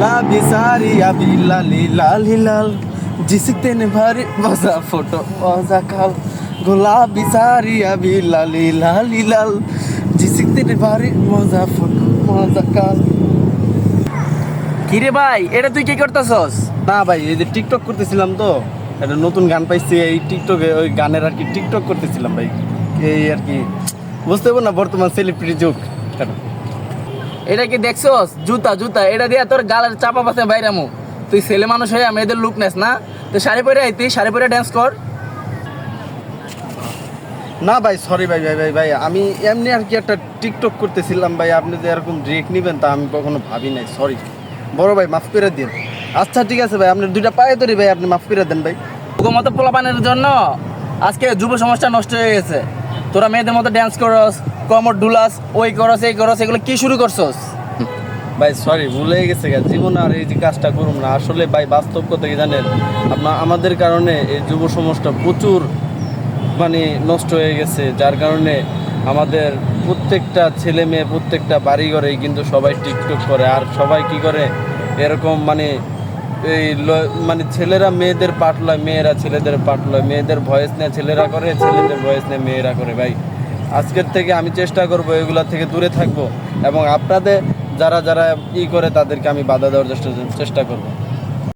गुलाबी सारी अभी लाली लाली लाल जिसते ने भारी मजा फोटो मजा खाल गुलाबी सारी अभी लाली लाली लाल जिसते ने भारी मजा फोटो मजा खाल। কিরে ভাই, এটা তুই কি করতেছস? না ভাই, এই যে টিকটক করতেছিলাম তো, একটা নতুন গান পাইছি, এই টিকটকে ওই গানের আর কি টিকটক করতেছিলাম ভাই। এই আর কি বুঝতে পারবো না, বর্তমান সেলিব্রিটি যুগ। এটা কি দেখছস? জুতা জুতা এটা দিয়ে তোর গালের চাপা পাশে বাইরামু। তুই ছেলে মানুষ হয়ে মেয়েদের লুক নেস না? তুই শাড়ি পরে আইতি, শাড়ি পরে ড্যান্স কর। না ভাই, সরি ভাই ভাই ভাই ভাই, আমি এমনি আর কি একটা টিকটক করতেছিলাম ভাই। আপনি যে এরকম রিয়েক্ট নেবেন তা আমি কখনো ভাবি নাই, সরি বড় ভাই, মাফ করে দিন। আচ্ছা ঠিক আছে ভাই, আপনার দুইটা পায়ে ধরি ভাই, আপনি মাফ করে দেন ভাই। তোর মতো পোলাপানের জন্য আজকে যুব সমাজটা নষ্ট হয়ে গেছে। তোরা মেয়েদের মতো ড্যান্স করস, কমর ডুলাস, ওই করস এই করস, এগুলো কি শুরু করছস? ভাই সরি, ভুলে গেছে গা, জীবনে আর এই যে কাজটা করুন না। আসলে ভাই বাস্তব কথা কি জানেন, আমাদের কারণে এই যুব সমাজটা প্রচুর মানে নষ্ট হয়ে গেছে, যার কারণে আমাদের প্রত্যেকটা ছেলে মেয়ে প্রত্যেকটা বাড়ি ঘরেই কিন্তু সবাই টিকটক করে। আর সবাই কি করে এরকম মানে মানে ছেলেরা মেয়েদের পার্ট লয়, মেয়েরা ছেলেদের পার্ট লয়, মেয়েদের ভয়েস নেয় ছেলেরা করে, ছেলেদের ভয়েস নেয় মেয়েরা করে। ভাই আজকের থেকে আমি চেষ্টা করব এগুলা থেকে দূরে থাকবো, এবং আপনাদের যারা যারা করে তাদেরকে আমি বাধা দেওয়ার চেষ্টা করব।